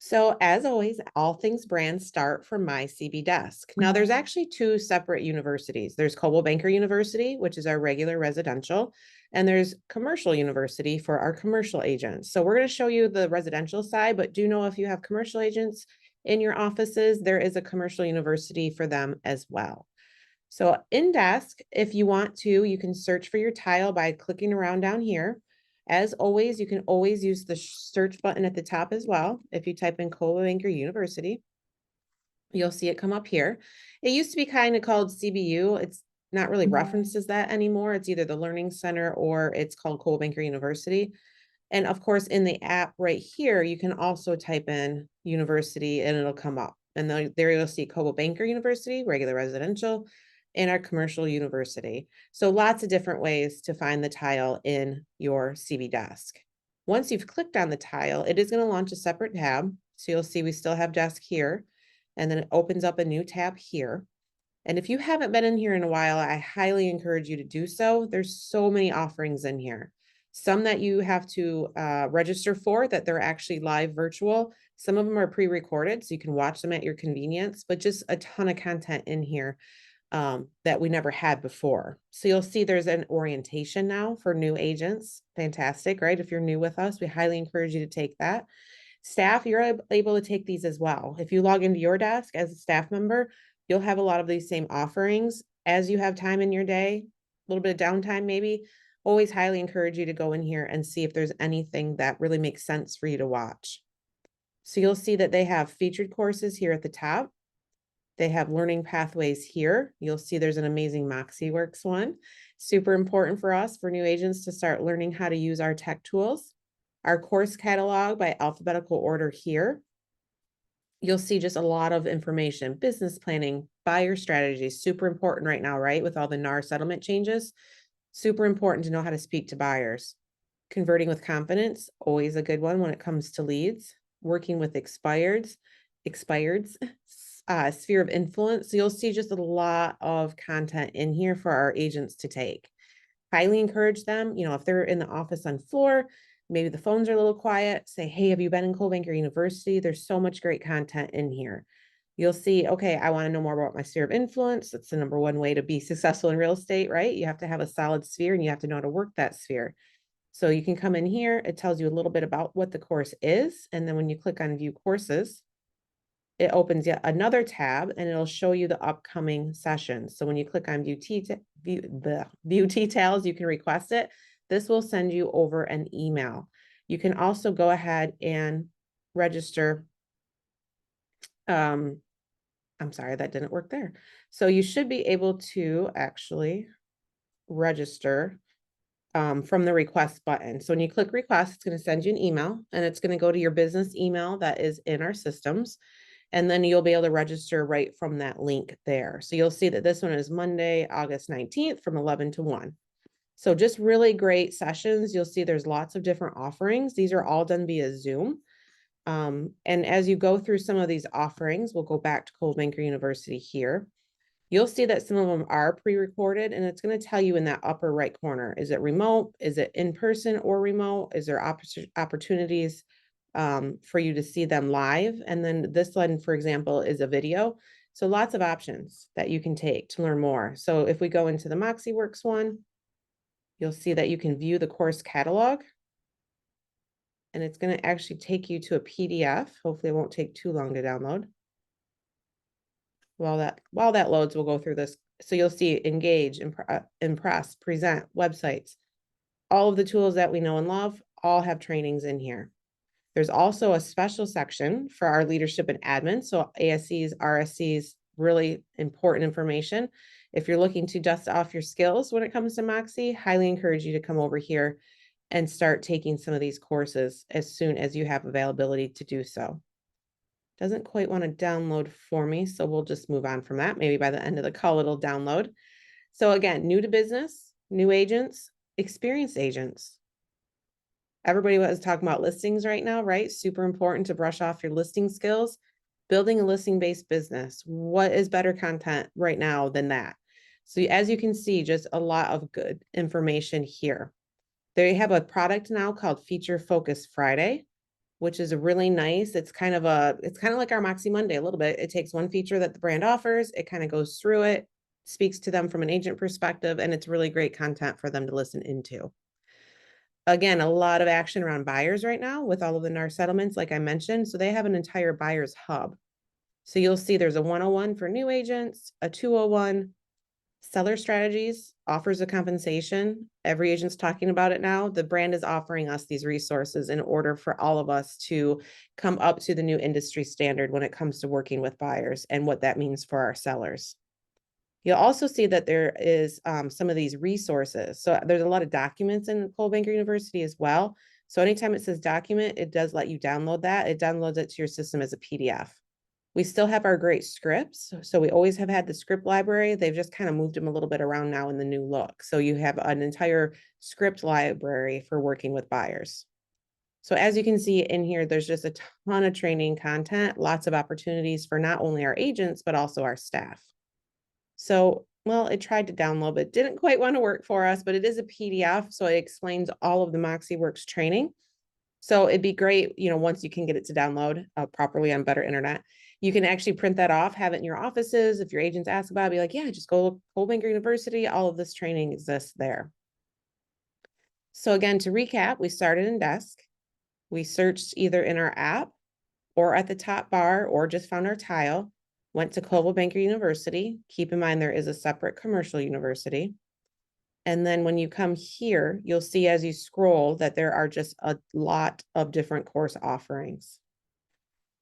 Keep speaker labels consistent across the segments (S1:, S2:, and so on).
S1: So as always, all things brand start from my CB desk. Now there's actually two separate universities. There's Coldwell Banker University, which is our regular residential, and there's Commercial University for our commercial agents. So we're going to show you the residential side, but do know if you have commercial agents in your offices, there is a commercial university for them as well. So in desk, if you want to, you can search for your tile by clicking around down here. As always, you can always use the search button at the top as well. If you type in Coldwell Banker University, you'll see it come up here. It used to be kind of called CBU. It's not really referenced as that anymore. It's either the Learning Center or it's called Coldwell Banker University. And of course, in the app right here, you can also type in university and it'll come up. And there you'll see Coldwell Banker University, regular residential, and our commercial university. So lots of different ways to find the tile in your CB desk. Once you've clicked on the tile, it is going to launch a separate tab. So you'll see we still have desk here, and then it opens up a new tab here. And if you haven't been in here in a while, I highly encourage you to do so. There's so many offerings in here. Some that you have to register for that they're actually live virtual. Some of them are pre-recorded, so you can watch them at your convenience, but just a ton of content in here that we never had before. So you'll see there's an orientation now for new agents. Fantastic, right? If you're new with us, we highly encourage you to take that. Staff, you're able to take these as well. If you log into your desk as a staff member, you'll have a lot of these same offerings. As you have time in your day, a little bit of downtime maybe, always highly encourage you to go in here and see if there's anything that really makes sense for you to watch. So you'll see that they have featured courses here at the top. They have learning pathways here. You'll see there's an amazing MoxieWorks one. Super important for us, for new agents to start learning how to use our tech tools. Our course catalog by alphabetical order here. You'll see just a lot of information, business planning, buyer strategies, super important right now, right? With all the NAR settlement changes, super important to know how to speak to buyers. Converting with confidence, always a good one when it comes to leads. Working with expireds, sphere of influence. So you'll see just a lot of content in here for our agents to take. Highly encourage them, if they're in the office on floor, maybe the phones are a little quiet, say, hey, have you been in Coldwell Banker University? There's so much great content in here. You'll see, okay, I want to know more about my sphere of influence. That's the number one way to be successful in real estate, right? You have to have a solid sphere and you have to know how to work that sphere. So you can come in here. It tells you a little bit about what the course is. And then when you click on view courses, it opens yet another tab and it'll show you the upcoming sessions. So when you click on view details, you can request it. This will send you over an email. You can also go ahead and register. I'm sorry, that didn't work there. So you should be able to actually register from the request button. So when you click request, it's going to send you an email and it's going to go to your business email that is in our systems. And then you'll be able to register right from that link there. So you'll see that this one is Monday, August 19th from 11 to 1. So just really great sessions. You'll see there's lots of different offerings. These are all done via Zoom. And as you go through some of these offerings, we'll go back to Coldwell Banker University here. You'll see that some of them are pre-recorded and it's going to tell you in that upper right corner. Is it remote? Is it in person or remote? Is there opportunities for you to see them live? And then this one, for example, is a video. So lots of options that you can take to learn more. So if we go into the MoxieWorks one, you'll see that you can view the course catalog. And it's going to actually take you to a PDF. Hopefully it won't take too long to download. While that loads, we'll go through this. So you'll see engage, impress, present, websites. All of the tools that we know and love all have trainings in here. There's also a special section for our leadership and admin. So ASCs, RSCs, really important information. If you're looking to dust off your skills when it comes to Moxie, highly encourage you to come over here and start taking some of these courses as soon as you have availability to do so. Doesn't quite want to download for me, so we'll just move on from that. Maybe by the end of the call, it'll download. So again, new to business, new agents, experienced agents. Everybody was talking about listings right now, right? Super important to brush off your listing skills. Building a listing-based business. What is better content right now than that? So as you can see, just a lot of good information here. They have a product now called Feature Focus Friday. which is really nice. It's kind of like our Moxie Monday a little bit. It takes one feature that the brand offers, it kind of goes through it, speaks to them from an agent perspective, and it's really great content for them to listen into. Again, a lot of action around buyers right now with all of the NAR settlements, like I mentioned. So they have an entire buyers hub. So you'll see there's a 101 for new agents, a 201, seller strategies, offers of compensation. Every agent's talking about it now. The brand is offering us these resources in order for all of us to come up to the new industry standard when it comes to working with buyers and what that means for our sellers. You'll also see that there is some of these resources. So there's a lot of documents in Coldwell Banker University as well. So anytime it says document, it does let you download that. It downloads it to your system as a PDF. We still have our great scripts. So we always have had the script library. They've just kind of moved them a little bit around now in the new look. So you have an entire script library for working with buyers. So as you can see in here, there's just a ton of training content, lots of opportunities for not only our agents, but also our staff. So, well, it tried to download, but didn't quite want to work for us, but it is a PDF. So it explains all of the Moxie Works training. So it'd be great, once you can get it to download properly on better internet, you can actually print that off, have it in your offices. If your agents ask about it, be like, yeah, just go to Coldwell Banker University. All of this training exists there. So again, to recap, we started in desk. We searched either in our app or at the top bar or just found our tile, went to Coldwell Banker University. Keep in mind, there is a separate commercial university. And then when you come here, you'll see as you scroll that there are just a lot of different course offerings.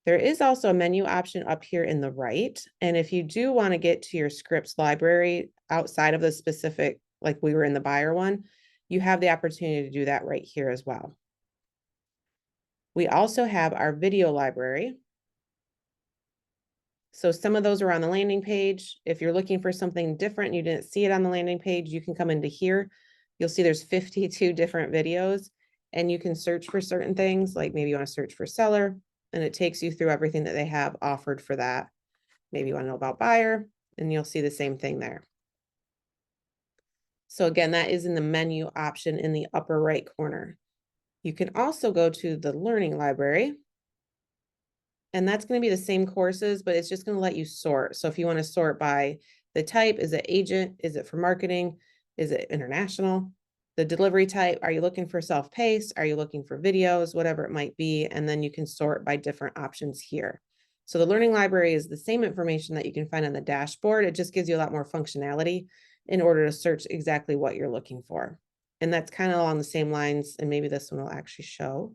S1: There is also a menu option up here in the right. And if you do want to get to your scripts library outside of the specific, like we were in the buyer one, you have the opportunity to do that right here as well. We also have our video library. So some of those are on the landing page. If you're looking for something different, you didn't see it on the landing page, you can come into here. You'll see there's 52 different videos and you can search for certain things. Like maybe you want to search for seller and it takes you through everything that they have offered for that. Maybe you want to know about buyer and you'll see the same thing there. So again, that is in the menu option in the upper right corner. You can also go to the learning library. And that's going to be the same courses, but it's just going to let you sort. So if you want to sort by the type, is it agent? Is it for marketing? Is it international? The delivery type, are you looking for self-paced? Are you looking for videos? Whatever it might be. And then you can sort by different options here. So the learning library is the same information that you can find on the dashboard. It just gives you a lot more functionality in order to search exactly what you're looking for. And that's kind of along the same lines. And maybe this one will actually show.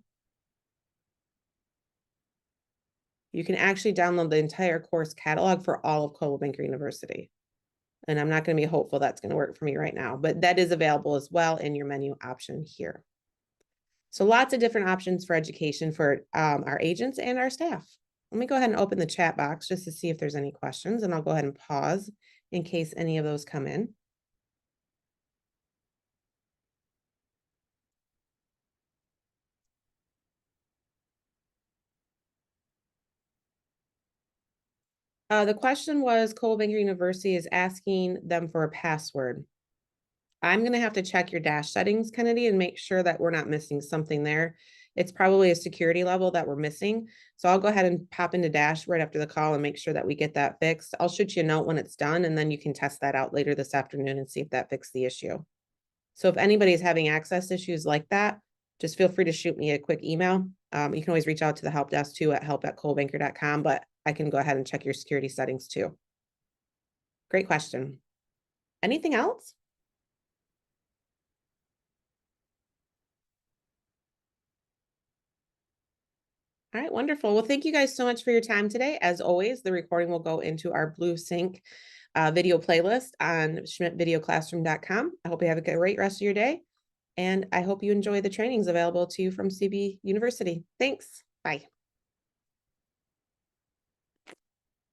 S1: You can actually download the entire course catalog for all of Coldwell Banker University. And I'm not going to be hopeful that's going to work for me right now, but that is available as well in your menu option here. So lots of different options for education for our agents and our staff. Let me go ahead and open the chat box just to see if there's any questions, and I'll go ahead and pause in case any of those come in. The question was, Coldwell Banker University is asking them for a password. I'm going to have to check your dash settings, Kennedy, and make sure that we're not missing something there. It's probably a security level that we're missing. So I'll go ahead and pop into dash right after the call and make sure that we get that fixed. I'll shoot you a note when it's done, and then you can test that out later this afternoon and see if that fixed the issue. So if anybody's having access issues like that, just feel free to shoot me a quick email. You can always reach out to the help desk too at help@coldwellbanker.com, but I can go ahead and check your security settings too. Great question. Anything else? All right, wonderful. Well, thank you guys so much for your time today. As always, the recording will go into our BlueSync video playlist on schmidtvideoclassroom.com. I hope you have a great rest of your day, and I hope you enjoy the trainings available to you from CB University. Thanks. Bye.